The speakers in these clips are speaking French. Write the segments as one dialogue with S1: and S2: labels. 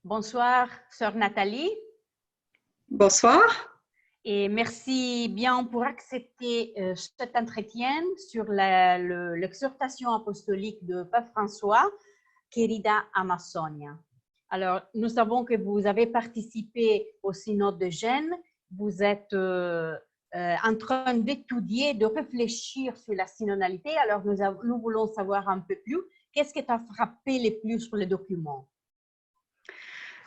S1: Bonsoir, sœur Nathalie,
S2: Bonsoir.
S1: et merci bien pour accepter cet entretien sur l'exhortation apostolique de Pape François, Querida Amazonia. Alors, nous savons que vous avez participé au synode de Gênes, vous êtes en train d'étudier, de réfléchir sur la synodalité. Alors, nous voulons savoir un peu plus, qu'est-ce qui t'a frappé le plus sur le document?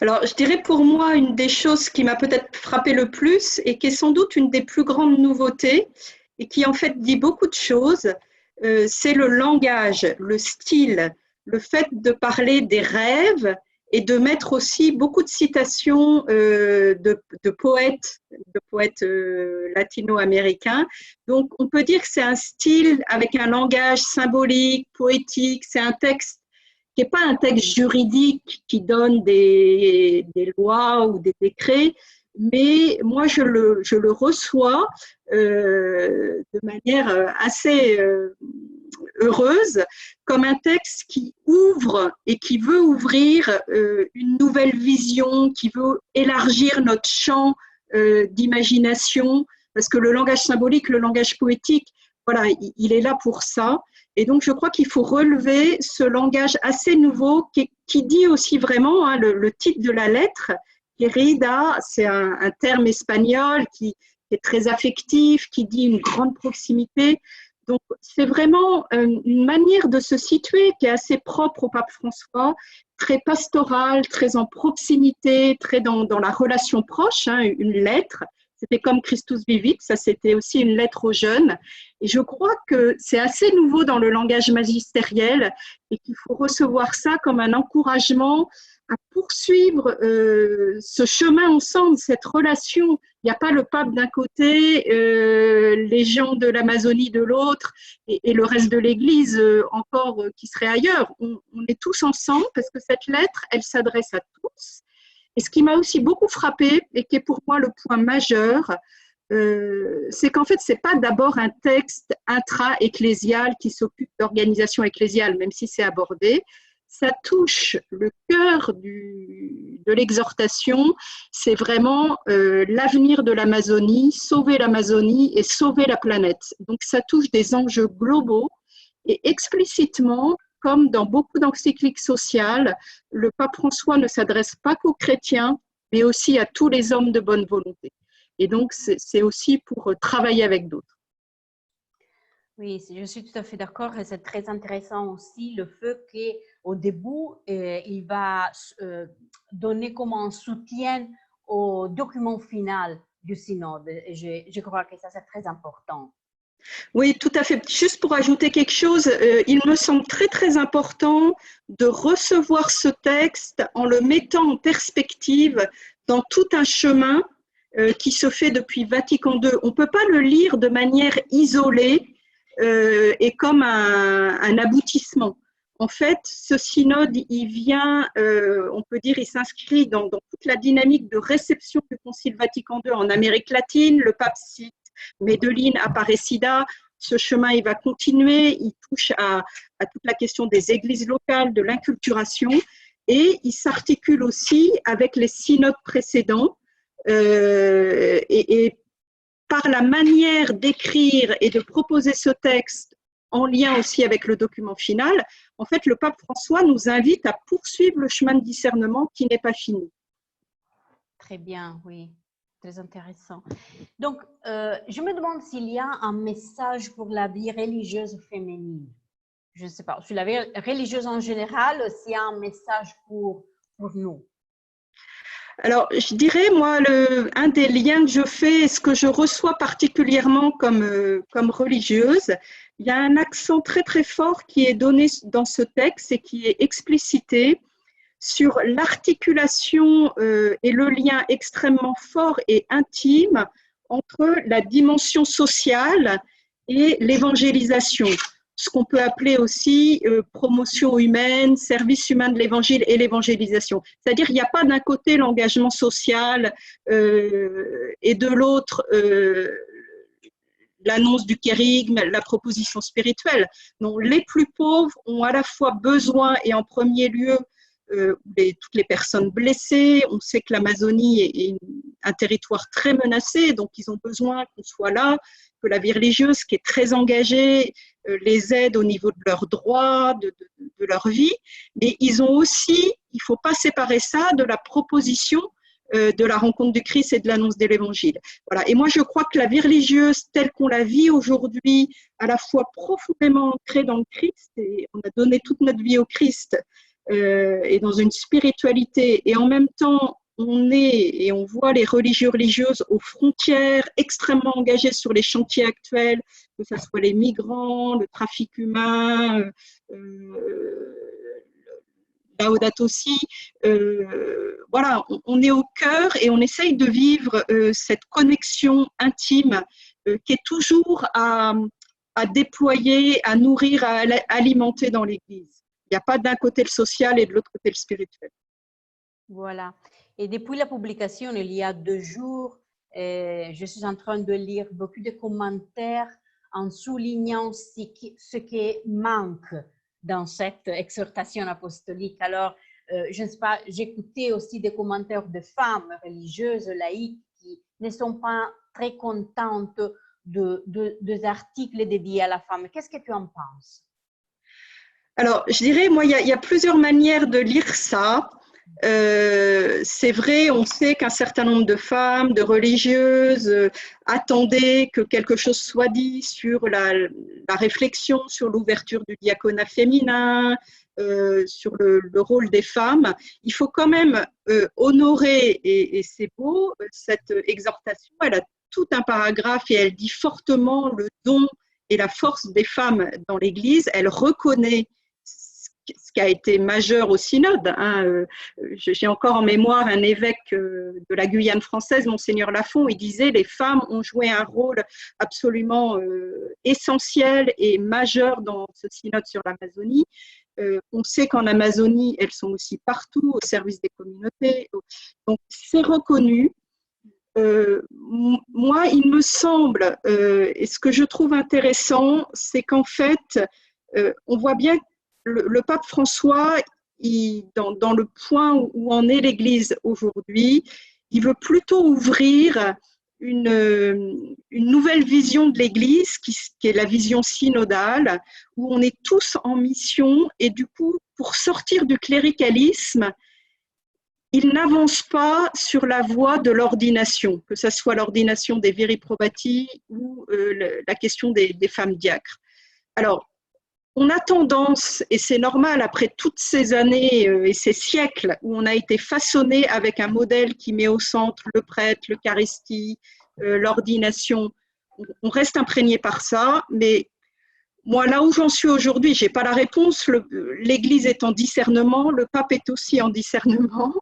S2: Alors, je dirais pour moi, une des choses qui m'a peut-être frappé le plus et qui est sans doute une des plus grandes nouveautés et qui en fait dit beaucoup de choses, c'est le langage, le style, le fait de parler des rêves et de mettre aussi beaucoup de citations de poètes latino-américains. Donc, on peut dire que c'est un style avec un langage symbolique, poétique, c'est un texte qui n'est pas un texte juridique qui donne des lois ou des décrets, mais moi je le reçois de manière assez heureuse comme un texte qui ouvre et qui veut ouvrir une nouvelle vision, qui veut élargir notre champ d'imagination, parce que le langage symbolique, le langage poétique, voilà, il est là pour ça. Et donc, je crois qu'il faut relever ce langage assez nouveau qui dit aussi vraiment, hein, le titre de la lettre, querida, c'est un terme espagnol qui est très affectif, qui dit une grande proximité. Donc, c'est vraiment une manière de se situer qui est assez propre au pape François, très pastorale, très en proximité, très dans la relation proche, hein, une lettre. C'était comme Christus Vivit, ça c'était aussi une lettre aux jeunes. Et je crois que c'est assez nouveau dans le langage magistériel et qu'il faut recevoir ça comme un encouragement à poursuivre ce chemin ensemble, cette relation. Il n'y a pas le pape d'un côté, les gens de l'Amazonie de l'autre et le reste de l'Église encore qui serait ailleurs. On est tous ensemble parce que cette lettre, elle s'adresse à tous. Et ce qui m'a aussi beaucoup frappé et qui est pour moi le point majeur, c'est qu'en fait, ce n'est pas d'abord un texte intra-ecclésial qui s'occupe d'organisation ecclésiale, même si c'est abordé. Ça touche le cœur de l'exhortation, c'est vraiment l'avenir de l'Amazonie, sauver l'Amazonie et sauver la planète. Donc ça touche des enjeux globaux et explicitement, comme dans beaucoup d'encycliques sociales, le pape François ne s'adresse pas qu'aux chrétiens, mais aussi à tous les hommes de bonne volonté. Et donc, c'est aussi pour travailler avec d'autres.
S1: Oui, je suis tout à fait d'accord et c'est très intéressant aussi le fait qu'au début, il va donner comme un soutien au document final du synode. Et je crois que ça, c'est très important.
S2: Oui, tout à fait. Juste pour ajouter quelque chose, il me semble très, très important de recevoir ce texte en le mettant en perspective dans tout un chemin qui se fait depuis Vatican II. On ne peut pas le lire de manière isolée et comme un aboutissement. En fait, ce synode, il vient, on peut dire, il s'inscrit dans toute la dynamique de réception du Concile Vatican II en Amérique latine. Le pape cite Medellín, Aparecida. Ce chemin, il va continuer. Il touche à toute la question des églises locales, de l'inculturation. Et il s'articule aussi avec les synodes précédents. Et par la manière d'écrire et de proposer ce texte en lien aussi avec le document final, en fait, le pape François nous invite à poursuivre le chemin de discernement qui n'est pas fini.
S1: Très bien, oui, très intéressant. Donc, je me demande s'il y a un message pour la vie religieuse féminine. Je ne sais pas, sur la vie religieuse en général, s'il y a un message pour nous.
S2: Alors, je dirais, moi, un des liens que je fais, ce que je reçois particulièrement comme religieuse, il y a un accent très, très fort qui est donné dans ce texte et qui est explicité sur l'articulation et le lien extrêmement fort et intime entre la dimension sociale et l'évangélisation, ce qu'on peut appeler aussi promotion humaine, service humain de l'évangile et l'évangélisation. C'est-à-dire qu'il n'y a pas d'un côté l'engagement social et de l'autre l'annonce du kérigme, la proposition spirituelle. Non, les plus pauvres ont à la fois besoin et en premier lieu toutes les personnes blessées. On sait que l'Amazonie est un territoire très menacé, donc ils ont besoin qu'on soit là, que la vie religieuse, qui est très engagée, les aide au niveau de leurs droits, de leur vie. Mais ils ont aussi, il ne faut pas séparer ça de la proposition de la rencontre du Christ et de l'annonce de l'Évangile. Voilà. Et moi, je crois que la vie religieuse, telle qu'on la vit aujourd'hui, à la fois profondément ancrée dans le Christ, et on a donné toute notre vie au Christ, et dans une spiritualité, et en même temps, on est et on voit les religieux religieuses aux frontières, extrêmement engagés sur les chantiers actuels, que ce soit les migrants, le trafic humain, Laudato Si. Voilà, on est au cœur et on essaye de vivre cette connexion intime qui est toujours à déployer, à nourrir, à alimenter dans l'Église. Il n'y a pas d'un côté le social et de l'autre côté le spirituel.
S1: Voilà. Et depuis la publication, il y a 2 jours, je suis en train de lire beaucoup de commentaires en soulignant ce qui manque dans cette exhortation apostolique. Alors, je ne sais pas, j'écoutais aussi des commentaires de femmes religieuses, laïques, qui ne sont pas très contentes des articles dédiés à la femme. Qu'est-ce que tu en penses?
S2: Alors, je dirais, moi, il y a plusieurs manières de lire ça. C'est vrai, on sait qu'un certain nombre de femmes, de religieuses attendaient que quelque chose soit dit sur la réflexion sur l'ouverture du diaconat féminin, sur le rôle des femmes. Il faut quand même honorer, et c'est beau, cette exhortation. Elle a tout un paragraphe et elle dit fortement le don et la force des femmes dans l'Église. Elle reconnaît ce qui a été majeur au synode. J'ai encore en mémoire un évêque de la Guyane française, Monseigneur Lafont, il disait « Les femmes ont joué un rôle absolument essentiel et majeur dans ce synode sur l'Amazonie ». On sait qu'en Amazonie, elles sont aussi partout, au service des communautés. Donc, c'est reconnu. Moi, il me semble, et ce que je trouve intéressant, c'est qu'en fait, on voit bien que le pape François, dans le point où en est l'Église aujourd'hui, il veut plutôt ouvrir une nouvelle vision de l'Église, qui est la vision synodale, où on est tous en mission, et du coup, pour sortir du cléricalisme, il n'avance pas sur la voie de l'ordination, que ce soit l'ordination des viri probati ou la question des femmes diacres. Alors, on a tendance, et c'est normal après toutes ces années et ces siècles où on a été façonné avec un modèle qui met au centre le prêtre, l'Eucharistie, l'ordination, on reste imprégné par ça, mais moi, là où j'en suis aujourd'hui, je n'ai pas la réponse. L'Église est en discernement, le pape est aussi en discernement.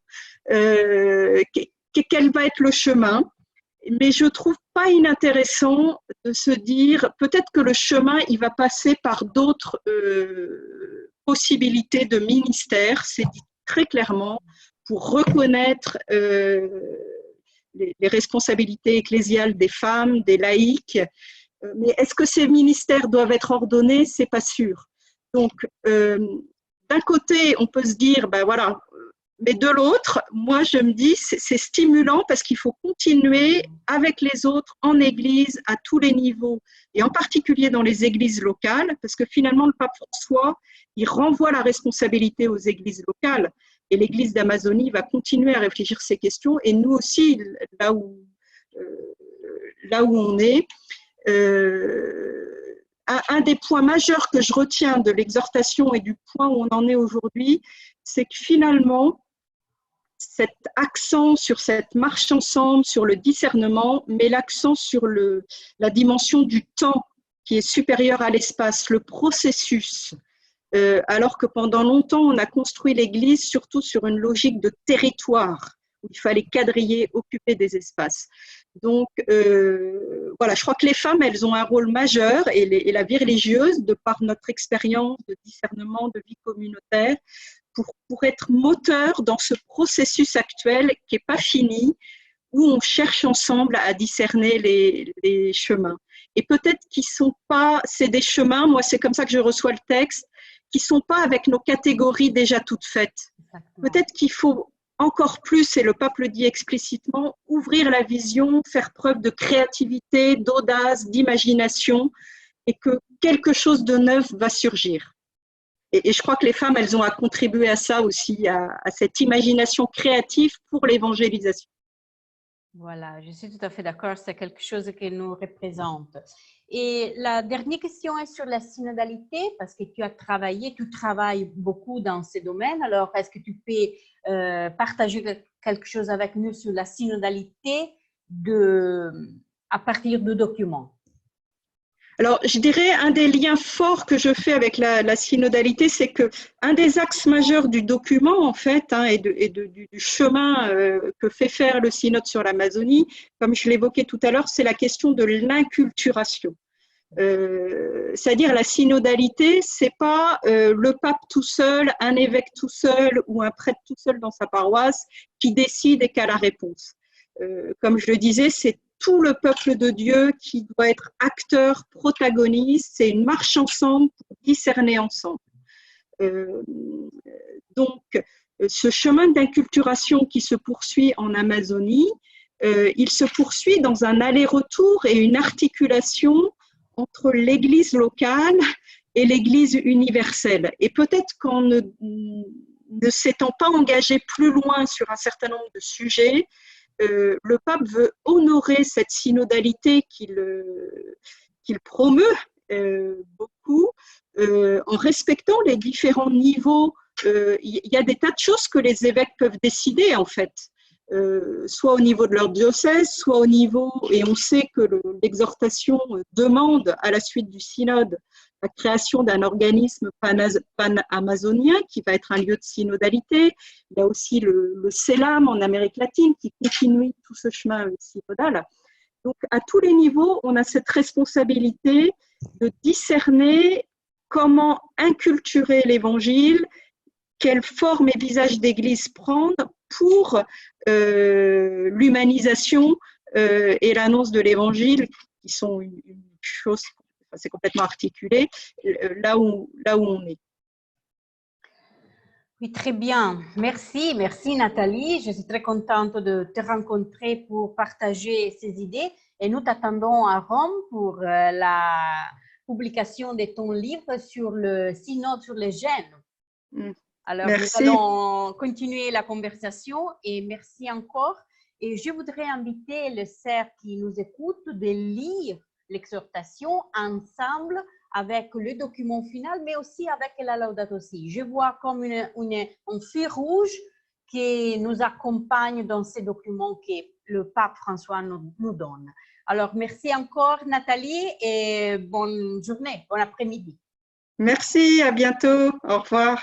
S2: Quel va être le chemin? Mais je ne trouve pas inintéressant de se dire peut-être que le chemin, il va passer par d'autres possibilités de ministère, c'est dit très clairement, pour reconnaître les responsabilités ecclésiales des femmes, des laïcs. Mais est-ce que ces ministères doivent être ordonnés? C'est pas sûr. Donc, d'un côté, on peut se dire, ben voilà, mais de l'autre, moi je me dis, c'est stimulant parce qu'il faut continuer avec les autres en église, à tous les niveaux, et en particulier dans les églises locales, parce que finalement, le pape François, il renvoie la responsabilité aux églises locales, et l'église d'Amazonie va continuer à réfléchir ces questions, et nous aussi, là où on est, un des points majeurs que je retiens de l'exhortation et du point où on en est aujourd'hui, c'est que finalement, cet accent sur cette marche ensemble, sur le discernement, met l'accent sur la dimension du temps qui est supérieure à l'espace, le processus. Alors que pendant longtemps, on a construit l'Église surtout sur une logique de territoire, où il fallait quadriller, occuper des espaces. Donc, voilà, je crois que les femmes, elles ont un rôle majeur, et la vie religieuse, de par notre expérience de discernement, de vie communautaire, pour être moteur dans ce processus actuel qui n'est pas fini, où on cherche ensemble à discerner les chemins. Et peut-être qu'ils ne sont pas, c'est des chemins, moi c'est comme ça que je reçois le texte, qui ne sont pas avec nos catégories déjà toutes faites. Peut-être qu'il faut encore plus, et le pape le dit explicitement, ouvrir la vision, faire preuve de créativité, d'audace, d'imagination, et que quelque chose de neuf va surgir. Et je crois que les femmes, elles ont à contribuer à ça aussi, à cette imagination créative pour l'évangélisation.
S1: Voilà, je suis tout à fait d'accord, c'est quelque chose qui nous représente. Et la dernière question est sur la synodalité, parce que tu travailles beaucoup dans ce domaine. Alors, est-ce que tu peux partager quelque chose avec nous sur la synodalité à partir de documents?
S2: Alors, je dirais un des liens forts que je fais avec la synodalité, c'est que un des axes majeurs du document, en fait, et du chemin que fait faire le synode sur l'Amazonie, comme je l'évoquais tout à l'heure, c'est la question de l'inculturation. C'est-à-dire la synodalité, c'est pas le pape tout seul, un évêque tout seul ou un prêtre tout seul dans sa paroisse qui décide et qui a la réponse. Comme je le disais, c'est tout le peuple de Dieu qui doit être acteur, protagoniste. C'est une marche ensemble pour discerner ensemble. Donc, ce chemin d'inculturation qui se poursuit en Amazonie, il se poursuit dans un aller-retour et une articulation entre l'Église locale et l'Église universelle. Et peut-être qu'en ne s'étant pas engagé plus loin sur un certain nombre de sujets, le pape veut honorer cette synodalité qu'il promeut beaucoup en respectant les différents niveaux. Il y a des tas de choses que les évêques peuvent décider en fait, soit au niveau de leur diocèse, soit au niveau, et on sait que l'exhortation demande à la suite du synode la création d'un organisme pan-amazonien qui va être un lieu de synodalité. Il y a aussi le CELAM en Amérique latine qui continue tout ce chemin synodal. Donc, à tous les niveaux, on a cette responsabilité de discerner comment inculturer l'Évangile, quelle forme et visage d'Église prendre pour l'humanisation et l'annonce de l'Évangile, qui sont une chose, c'est complètement articulé, là où on est.
S1: Oui, très bien. Merci, merci Nathalie. Je suis très contente de te rencontrer pour partager ces idées et nous t'attendons à Rome pour la publication de ton livre sur le synode sur les gènes. Alors,
S2: merci.
S1: Nous allons continuer la conversation et merci encore. Et je voudrais inviter les sœurs qui nous écoutent de lire l'exhortation ensemble avec le document final, mais aussi avec la Laudato Si. Je vois comme un fil rouge qui nous accompagne dans ces documents que le pape François nous donne. Alors, merci encore Nathalie et bonne journée, bon après-midi.
S2: Merci, à bientôt, au revoir.